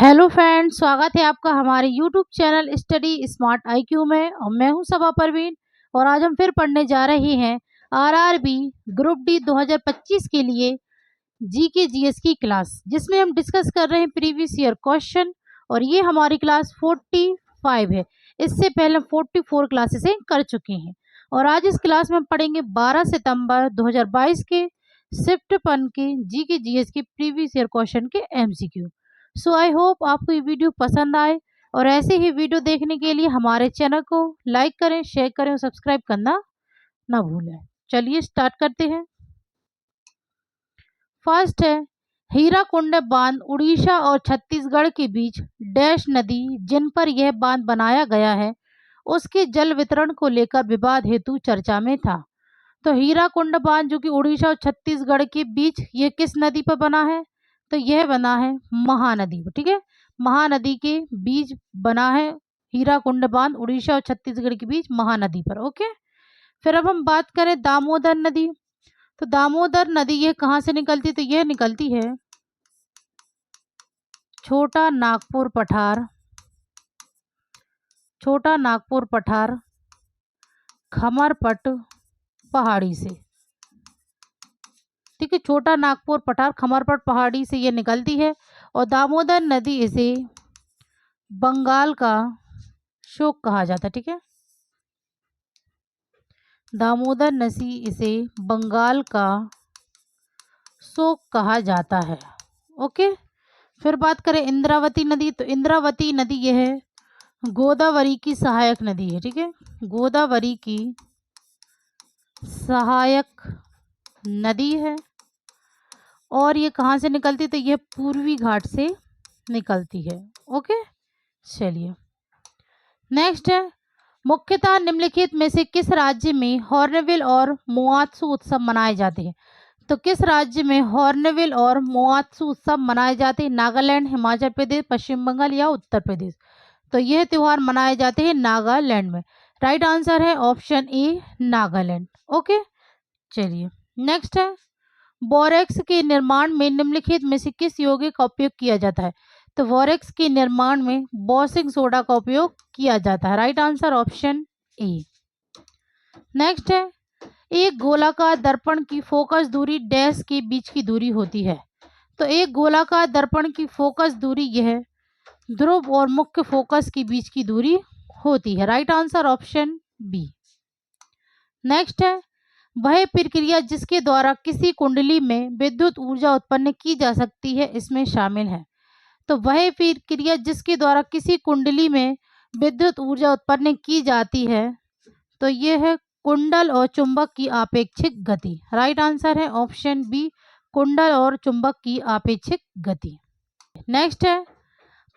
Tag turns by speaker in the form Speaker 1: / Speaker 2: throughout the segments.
Speaker 1: Hello friends, स्वागत है आपका हमारे YouTube channel study smart IQ में। और मैं हूं सबा परवीन। और आज हम फिर पढ़ने जा रहे हैं आरआरबी ग्रुप डी 2025 के लिए जीके जीएस की क्लास, जिसमें हम डिस्कस कर रहे हैं प्रीवियस ईयर क्वेश्चन। और ये हमारी क्लास 45 है। इससे पहले हम 44 क्लासेस कर चुके हैं। और आज इस क्लास में हम पढ़ेंगे 12 सितंबर 2022 के शिफ्ट 1 के जीके जीएस के प्रीवियस ईयर क्वेश्चन के एमसीक्यू। सो आई होप आपको ये वीडियो पसंद आए। और ऐसे ही वीडियो देखने के लिए हमारे चैनल को लाइक करें, शेयर करें और सब्सक्राइब करना ना भूलें। चलिए स्टार्ट करते हैं। फर्स्ट है, हीराकुंड बांध उड़ीसा और छत्तीसगढ़ के बीच डैश नदी जिन पर यह बांध बनाया गया है उसके जल वितरण को लेकर विवाद हेतु चर्चा में था। तो हीराकुंड बांध जो कि उड़ीसा और छत्तीसगढ़ के बीच ये किस नदी पर बना है? तो यह बना है महानदी पर। ठीक है, महानदी के बीच बना है हीराकुंड बांध, उड़ीसा और छत्तीसगढ़ के बीच महानदी पर। ओके, फिर अब हम बात करें दामोदर नदी। तो दामोदर नदी ये कहाँ से निकलती? तो यह निकलती है छोटा नागपुर पठार, छोटा नागपुर पठार खमरपट पहाड़ी से। ठीक है, छोटा नागपुर पठार खमरपट पहाड़ी से ये निकलती है। और दामोदर नदी इसे बंगाल का शोक कहा जाता है। ठीक है, दामोदर नदी इसे बंगाल का शोक कहा जाता है। ओके, फिर बात करें इंद्रावती नदी। तो इंद्रावती नदी यह है गोदावरी की सहायक नदी है। ठीक है, गोदावरी की सहायक नदी है। और ये कहाँ से निकलती? तो ये पूर्वी घाट से निकलती है। ओके, चलिए नेक्स्ट है, मुख्यतः निम्नलिखित में से किस राज्य में हॉर्नबिल और मोआत्सु उत्सव मनाए जाते हैं? तो किस राज्य में हॉर्नबिल और मोआत्सु उत्सव मनाए जाते हैं? नागालैंड, हिमाचल प्रदेश, पश्चिम बंगाल या उत्तर प्रदेश? तो यह त्योहार मनाए जाते हैं नागालैंड में। राइट आंसर है ऑप्शन ए, नागालैंड। ओके, चलिए नेक्स्ट है, बोरेक्स के निर्माण में निम्नलिखित में से किस यौगिक का उपयोग किया जाता है? तो बोरेक्स के निर्माण में बोसिंग सोडा का उपयोग किया जाता है। Right answer option A. Next है, एक गोलाकार दर्पण की फोकस दूरी डैश के बीच की दूरी होती है। तो एक गोलाकार दर्पण की फोकस दूरी यह ध्रुव और मुख्य फोकस के बीच की दूरी होती है। Right answer option B. Next है, वह प्रक्रिया जिसके द्वारा किसी कुंडली में विद्युत ऊर्जा उत्पन्न की जा सकती है इसमें शामिल है। तो वह प्रक्रिया जिसके द्वारा किसी कुंडली में विद्युत ऊर्जा उत्पन्न की जाती है तो यह है कुंडल और चुंबक की आपेक्षिक गति। राइट आंसर है ऑप्शन बी, कुंडल और चुंबक की आपेक्षिक गति। नेक्स्ट है,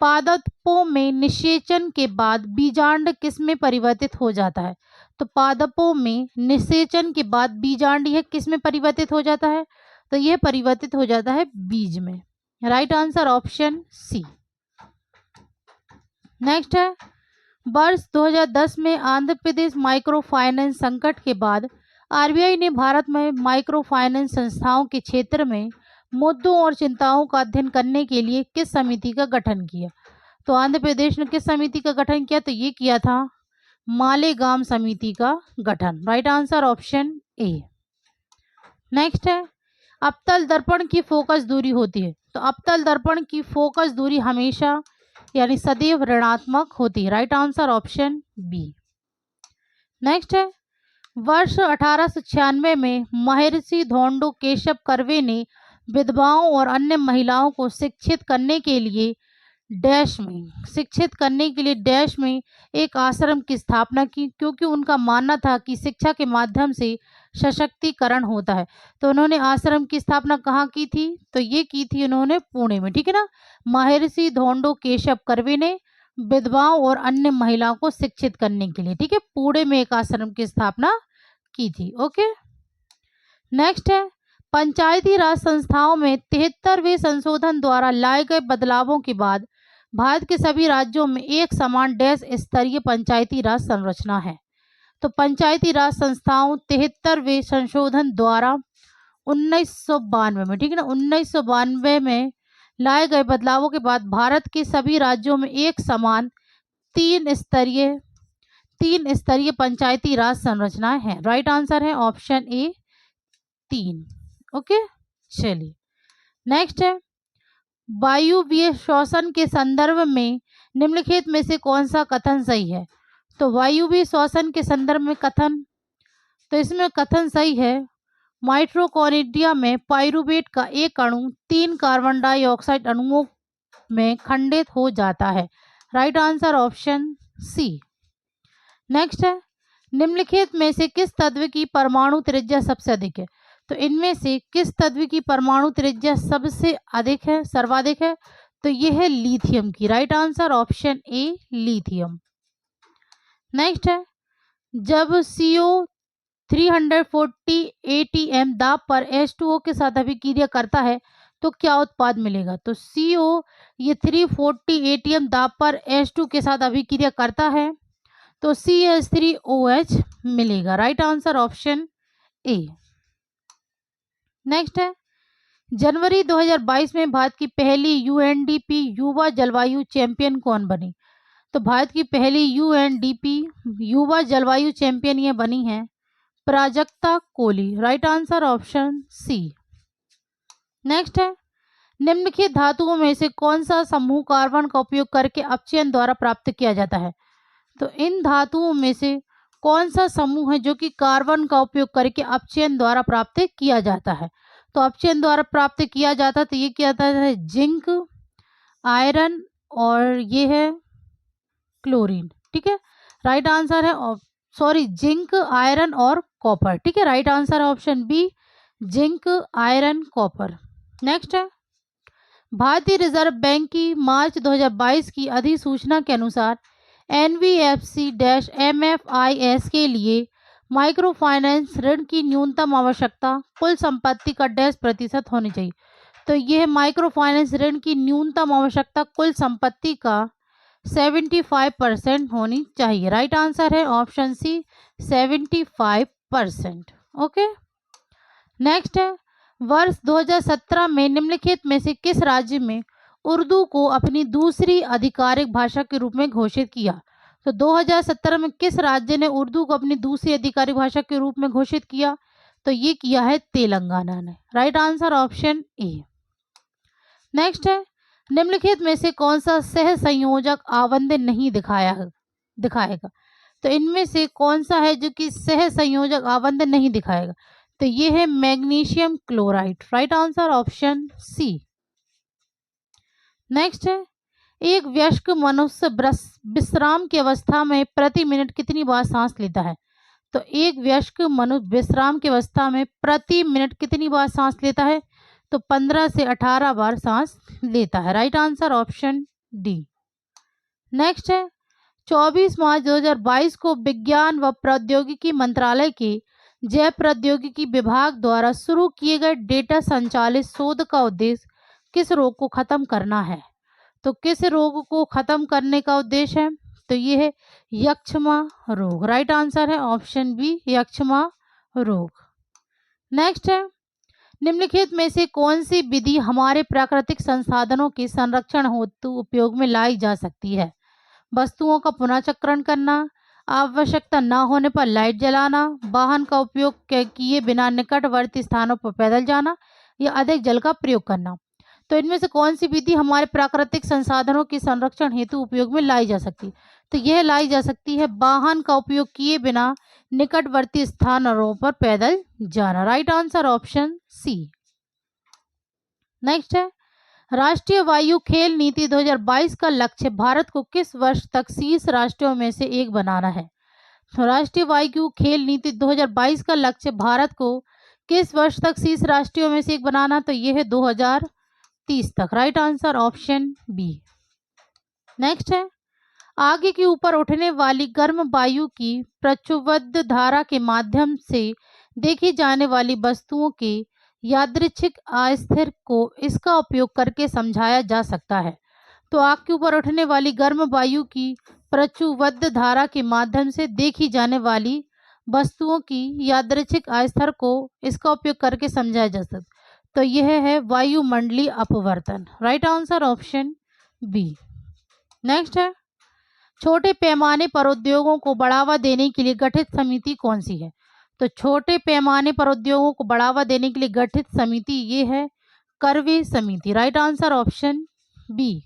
Speaker 1: पादपों में निषेचन के बाद बीजांड किसमें परिवर्तित हो जाता है? तो पादपों में निषेचन के बाद बीजांड यह किसमें परिवर्तित हो जाता है? तो यह परिवर्तित हो जाता है बीज में। Right answer option C. Next है, वर्ष 2010 में आंध्र प्रदेश माइक्रो फाइनेंस संकट के बाद आरबीआई ने भारत में माइक्रो फाइनेंस संस्थाओं के क्षेत्र में मुद्दों और चिंताओं का अध्ययन करने के लिए किस समिति का गठन किया? तो आंध्र प्रदेश ने किस समिति का गठन किया? तो ये किया था मालेगाम समिति का गठन। Right answer option A. Next है, अवतल दर्पण की फोकस दूरी होती है। तो अवतल दर्पण की फोकस दूरी हमेशा यानी सदैव ऋणात्मक होती है। Right answer option B. Next है, वर्ष 1896 में महर्षि धोंडो केशव कर्वे ने विधवाओं और अन्य महिलाओं को शिक्षित करने के लिए डैश में एक आश्रम की स्थापना की, क्योंकि उनका मानना था कि शिक्षा के माध्यम से सशक्तिकरण होता है। तो उन्होंने आश्रम की स्थापना कहाँ की थी? तो ये की थी उन्होंने पुणे में। ठीक है ना, महर्षि धोंडो केशव कर्वे ने विधवाओं और अन्य महिलाओं को शिक्षित करने के लिए, ठीक है, पुणे में एक आश्रम की स्थापना की थी। ओके, नेक्स्ट है, पंचायती राज संस्थाओं में 73वें संशोधन द्वारा लाए गए बदलावों के बाद भारत के सभी राज्यों में एक समान डैश स्तरीय पंचायती राज संरचना है। तो पंचायती राज संस्थाओं 73वें संशोधन द्वारा 1992 में, ठीक है ना, 1992 में लाए गए बदलावों के बाद भारत के सभी राज्यों में एक समान तीन स्तरीय पंचायती राज संरचनाएं हैं। राइट आंसर है ऑप्शन ए 3। ओके, चलिए नेक्स्ट है वायुवीय श्वसन के संदर्भ में निम्नलिखित में से कौन सा कथन सही है। तो वायुवीय श्वसन के संदर्भ में कथन, तो इसमें कथन सही है माइटोकॉन्ड्रिया में पाइरूवेट का एक अणु 3 कार्बन डाइऑक्साइड अणुओं में खंडित हो जाता है। Right answer option C. Next है निम्नलिखित में से किस तत्व की परमाणु त्रिज्या सबसे अधिक है। तो इनमें से किस तत्व की परमाणु त्रिज्या सबसे अधिक है, सर्वाधिक है। तो यह है लिथियम की। Right answer option A lithium. Next है जब CO 340 ATM दाब पर H2O के साथ अभिक्रिया करता है तो क्या उत्पाद मिलेगा। तो CO ये 340 ATM दाब पर H2 के साथ अभिक्रिया करता है तो CH3OH मिलेगा। Right answer option A. Next है जनवरी 2022 में भारत की पहली UNDP युवा जलवायु चैंपियन कौन बनी। तो भारत की पहली UNDP युवा जलवायु चैंपियन ये बनी है Prajakta Koli. Right answer option C. Next है निम्नलिखित धातुओं में से कौन सा समूह कार्बन का उपयोग करके अपचयन द्वारा प्राप्त किया जाता है। तो इन धातुओं में से कौन सा समूह है जो कि कार्बन का उपयोग करके अपचयन द्वारा प्राप्त किया जाता है। तो अपचयन द्वारा प्राप्त किया जाता है तो ये क्या जाता है जिंक, आयरन और ये है क्लोरीन। ठीक है, राइट आंसर है जिंक, आयरन और कॉपर। ठीक है, राइट आंसर है option B zinc, iron, copper. Next है भारतीय रिजर्व बैंक की मार्च 2022 की अधिसूचना के अनुसार NBFC-MFIs के लिए माइक्रो फाइनेंस ऋण की न्यूनतम आवश्यकता कुल संपत्ति का %% होनी चाहिए। तो यह माइक्रो फाइनेंस ऋण की न्यूनतम आवश्यकता कुल संपत्ति का 75% होनी चाहिए। राइट आंसर है ऑप्शन सी 75%। ओके, नेक्स्ट है वर्ष 2017 में निम्नलिखित में से किस राज्य में उर्दू को अपनी दूसरी आधिकारिक भाषा के रूप में घोषित किया। तो 2017 में किस राज्य ने उर्दू को अपनी दूसरी आधिकारिक भाषा के रूप में घोषित किया। तो ये किया है तेलंगाना ने। Right answer option A. Next है निम्नलिखित में से कौन सा सह संयोजक आबंध नहीं दिखाएगा। तो इनमें से कौन सा है जो कि सह संयोजक आबंध नहीं दिखाएगा। तो ये है magnesium chloride. Right answer option C. Next है एक वयस्क मनुष्य विश्राम की अवस्था में प्रति मिनट कितनी बार सांस लेता है। तो एक वयस्क मनुष्य विश्राम की अवस्था में प्रति मिनट कितनी बार सांस लेता है। तो 15 से 18 बार सांस लेता है। Right answer option D. Next है 24 मार्च 2022 को विज्ञान व प्रौद्योगिकी मंत्रालय के जैव प्रौद्योगिकी विभाग द्वारा शुरू किए गए डेटा संचालित शोध का उद्देश्य किस रोग को खत्म करना है। तो किस रोग को खत्म करने का उद्देश्य है। तो ये है यक्ष्मा रोग। राइट आंसर है ऑप्शन बी यक्ष्मा रोग। नेक्स्ट है निम्नलिखित में से कौन सी विधि हमारे प्राकृतिक संसाधनों के संरक्षण हेतु उपयोग में लाई जा सकती है। वस्तुओं का पुनर्चक्रण करना, आवश्यकता न होने पर लाइट जलाना, वाहन का उपयोग किए बिना निकटवर्ती स्थानों पर पैदल जाना या अधिक जल का प्रयोग करना। तो इनमें से कौन सी विधि हमारे प्राकृतिक संसाधनों के संरक्षण हेतु उपयोग में लाई जा सकती है। तो यह लाई जा सकती है वाहन का उपयोग किए बिना निकटवर्ती स्थानों पर पैदल जाना। Right answer option C. Next है राष्ट्रीय वायु खेल नीति 2022 का लक्ष्य भारत को किस वर्ष तक शीर्ष राष्ट्रों में से एक बनाना है। तो राष्ट्रीय वायु खेल नीति 2022 का लक्ष्य भारत को किस वर्ष तक शीर्ष राष्ट्रों में से एक बनाना। तो यह है 2030 तक। Right answer option B. Next है आगे के ऊपर उठने वाली गर्म वायु की प्रचुब्ध धारा के माध्यम से देखी जाने वाली वस्तुओं के यादृच्छिक अस्थिर को इसका उपयोग करके समझाया जा सकता है। तो आग के ऊपर उठने वाली गर्म वायु की प्रचुब्ध धारा के माध्यम से देखी जाने वाली वस्तुओं की यादृच्छिक अस्थिर को इसका उपयोग करके समझाया जा सकता है। तो यह है वायुमंडलीय अपवर्तन। Right answer option B. Next है, छोटे पैमाने पर उद्योगों को बढ़ावा देने के लिए गठित समिति कौन सी है? तो छोटे पैमाने पर उद्योगों को बढ़ावा देने के लिए गठित समिति ये है करवे समिति। Right answer option B.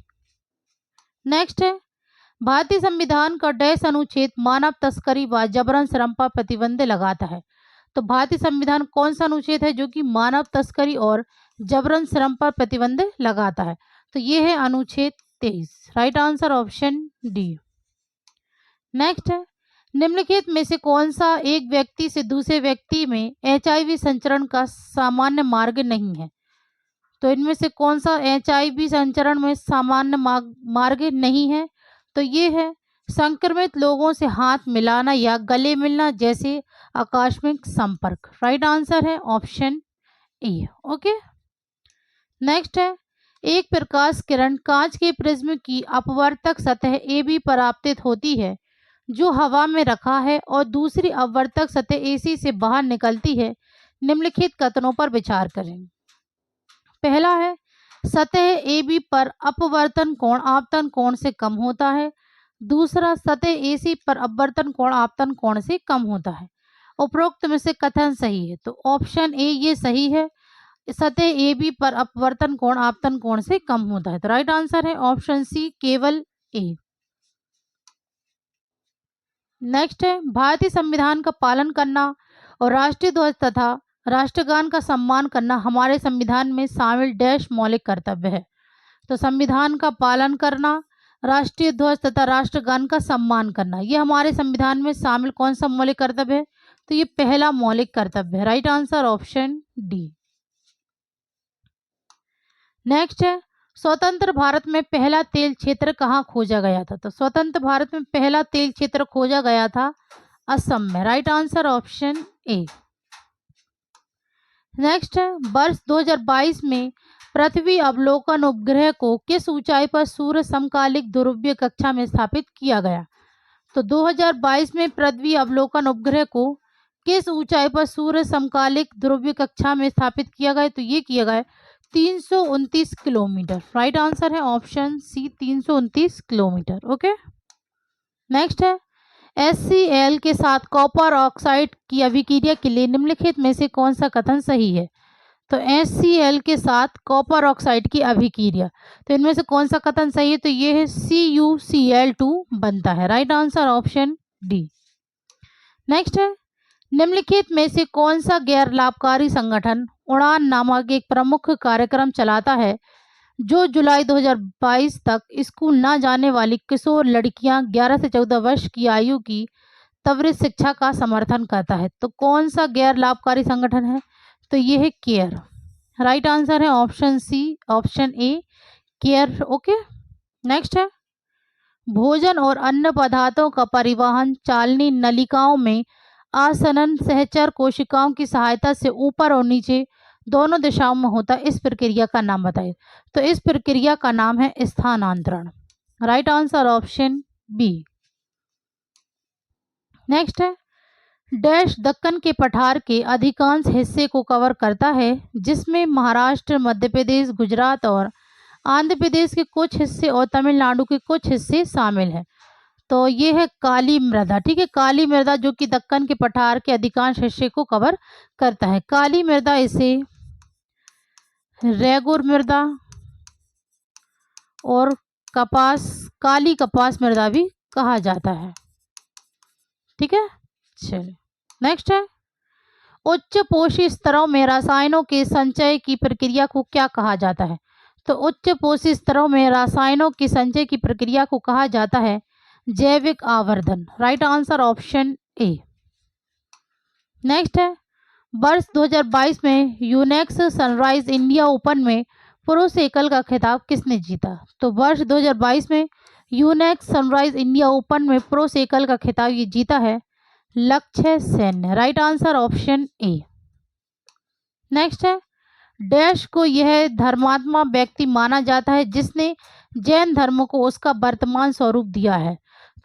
Speaker 1: Next है, भारतीय संविधान का डैश अनुच्छेद मानव तस्करी व जबरन श्रम पर प्रतिबंध लगाता है? तो भारतीय संविधान कौन सा अनुच्छेद है जो कि मानव तस्करी और जबरन श्रम पर प्रतिबंध लगाता है? तो ये है अनुच्छेद 23। Right answer option D. Next है, निम्नलिखित में से कौन सा एक व्यक्ति से दूसरे व्यक्ति में HIV संचरण का सामान्य मार्ग नहीं है? तो इनमें से कौन सा HIV संचरण में सामान्य मार्ग नहीं है? तो ये है संक्रमित लोगों से हाथ मिलाना या गले मिलना जैसे आकस्मिक संपर्क। राइट आंसर है ऑप्शन ए। ओके। नेक्स्ट है, एक प्रकाश किरण कांच के प्रिज्म की अपवर्तक सतह AB पर आपतित होती है जो हवा में रखा है और दूसरी अपवर्तक सतह AC से बाहर निकलती है। निम्नलिखित कथनों पर विचार करें। पहला है, सतह AB पर अपवर्तन कोण आपतन कोण से कम होता है। दूसरा, सतह AC पर अपवर्तन कोण आपतन कोण से कम होता है। उपरोक्त में से कथन सही है? तो ऑप्शन ए ये सही है, सतह AB पर अपवर्तन कोण आपतन कोण से कम होता है। तो राइट आंसर है ऑप्शन सी केवल ए। नेक्स्ट है, भारतीय संविधान का पालन करना और राष्ट्रीय ध्वज तथा राष्ट्रगान का सम्मान करना हमारे संविधान में शामिल डैश मौलिक कर्तव्य है? तो संविधान का पालन करना, राष्ट्रीय ध्वज तथा राष्ट्रगान का सम्मान करना, ये हमारे संविधान में शामिल कौन सा मौलिक कर्तव्य है? तो ये पहला मौलिक कर्तव्य है। Right answer option D. Next है, स्वतंत्र भारत में पहला तेल क्षेत्र कहाँ खोजा गया था? तो स्वतंत्र भारत में पहला तेल क्षेत्र खोजा गया था असम में। Right answer option A. Next है, वर्ष 2022 में पृथ्वी अवलोकन उपग्रह को किस ऊंचाई पर सूर्य समकालिक ध्रुवीय कक्षा में स्थापित किया गया? तो 2022 में पृथ्वी अवलोकन उपग्रह को किस ऊंचाई पर सूर्य समकालिक ध्रुवीय कक्षा में स्थापित किया गया? तो ये किया गया 329 किलोमीटर। राइट आंसर है option C 329 kilometre. Okay. Next है, HCl के साथ कॉपर ऑक्साइड की अभिक्रिया के लिए निम्नलिखित में से कौन सा कथन सही है? तो HCl के साथ कॉपर ऑक्साइड की अभिक्रिया, तो इनमें से कौन सा कथन सही है? तो ये है CuCl2 बनता है। Right answer option D. Next है, निम्नलिखित में से कौन सा गैर लाभकारी संगठन उड़ान नामक एक प्रमुख कार्यक्रम चलाता है जो जुलाई 2022 तक स्कूल ना जाने वाली किशोर लड़कियां 11 से 14 वर्ष की आयु की त्वरित शिक्षा का समर्थन करता है? तो कौन सा गैर लाभकारी संगठन है? तो ये है केयर। राइट आंसर है option C, option A care. Okay. Next है, भोजन और अन्य पदार्थों का परिवहन चालनी नलिकाओं में आसनन सहचर कोशिकाओं की सहायता से ऊपर और नीचे दोनों दिशाओं में होता है। इस प्रक्रिया का नाम बताइए। तो इस प्रक्रिया का नाम है स्थानांतरण। Right answer option B. Next है, डैश दक्कन के पठार के अधिकांश हिस्से को कवर करता है जिसमें महाराष्ट्र, मध्य प्रदेश, गुजरात और आंध्र प्रदेश के कुछ हिस्से और तमिलनाडु के कुछ हिस्से शामिल हैं। तो ये है काली मृदा। ठीक है, काली मृदा जो कि दक्कन के पठार के अधिकांश हिस्से को कवर करता है। काली मृदा इसे रेगुर मृदा और काली कपास मृदा भी कहा जाता है। ठीक है, चलिए नेक्स्ट है, उच्च पोषी स्तरों में रसायनों के संचय की प्रक्रिया को क्या कहा जाता है? तो उच्च पोषी स्तरों में रसायनों के संचय की प्रक्रिया को कहा जाता है जैविक आवर्धन। Right answer option A. Next है, वर्ष 2022 में यूनेक्स सनराइज इंडिया ओपन में पुरुष एकल का खिताब किसने जीता? तो वर्ष 2022 में यूनेक्स सनराइज इंडिया ओपन में पुरुष एकल का खिताब ये जीता है लक्ष्य सेन ने। Right answer option A. Next है, डैश को यह धर्मात्मा व्यक्ति माना जाता है जिसने जैन धर्म को उसका वर्तमान स्वरूप दिया है?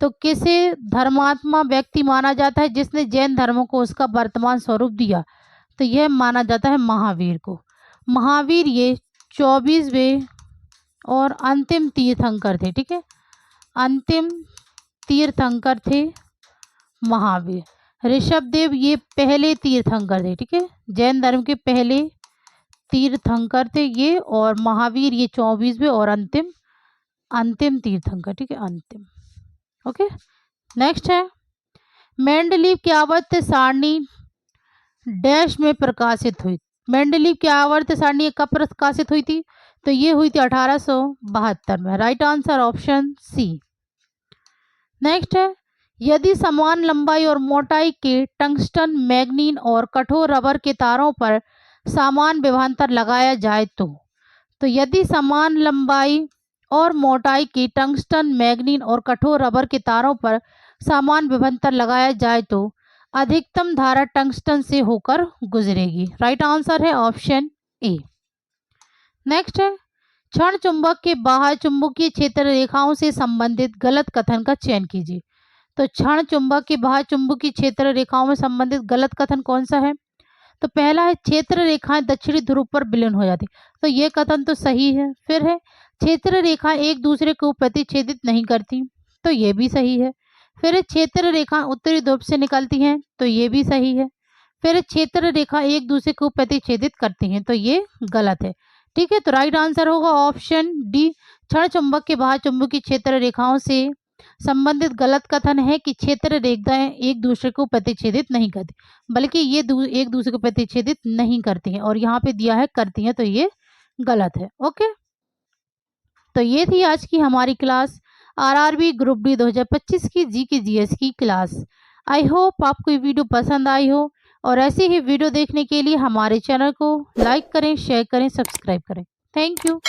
Speaker 1: तो किसे धर्मात्मा व्यक्ति माना जाता है जिसने जैन धर्म को उसका वर्तमान स्वरूप दिया? तो यह माना जाता है महावीर को। महावीर ये 24वें और अंतिम तीर्थंकर थे। ठीक है, अंतिम तीर्थंकर थे महावीर। ऋषभदेव ये पहले तीर्थंकर थे। ठीक है, जैन धर्म के पहले तीर्थंकर थे ये, और महावीर ये 24वें और अंतिम तीर्थंकर। ठीक है, अंतिम। ओके, नेक्स्ट है मेंडलीव की आवर्त सारणी डैश में प्रकाशित हुई। मेंडलीव की आवर्त सारणी कब प्रकाशित हुई थी? तो ये हुई थी 1872 में। Right answer option C. Next है यदि समान लंबाई और मोटाई के टंगस्टन, मैग्नीन और कठोर रबर के तारों पर समान विभवांतर लगाया जाए तो यदि समान लंबाई और मोटाई के टंगस्टन, मैग्नीन और कठोर रबर के तारों पर समान विभवांतर लगाया जाए तो अधिकतम धारा टंगस्टन से होकर गुजरेगी। राइट आंसर है ऑप्शन ए। नेक्स्ट है क्षण चुंबक के बाह्य चुंबकीय क्षेत्र रेखाओं से संबंधित गलत कथन का चयन कीजिए। तो क्षण चुंबक के बाह्य चुंबकीय क्षेत्र रेखाओं में संबंधित गलत कथन कौन सा है? तो पहला है क्षेत्र रेखाएं दक्षिणी ध्रुव पर विलीन हो जाती। तो ये कथन तो सही है। फिर है क्षेत्र रेखाएं एक दूसरे को प्रतिच्छेदित नहीं करती। तो ये भी सही है। फिर क्षेत्र रेखाएं उत्तरी ध्रुव से निकलती हैं। तो ये भी सही है। फिर क्षेत्र रेखा एक दूसरे को प्रतिच्छेदित करती हैं। तो ये गलत है। ठीक है, तो राइट आंसर होगा ऑप्शन डी। क्षण चुंबक के बाह्य चुंबकीय क्षेत्र रेखाओं से संबंधित गलत कथन है कि क्षेत्र रेखाएं एक दूसरे को प्रतिच्छेदित नहीं करती, बल्कि ये एक दूसरे को प्रतिच्छेदित नहीं करती हैं, और यहाँ पे दिया है करती हैं, तो ये गलत है। ओके, तो ये थी आज की हमारी क्लास आरआरबी ग्रुप डी 2025 की जी के जीएस की क्लास। आई होप आपको ये वीडियो पसंद आई हो, और ऐसे ही वीडियो देखने के लिए हमारे चैनल को लाइक करें, शेयर करें, सब्सक्राइब करें। Thank you.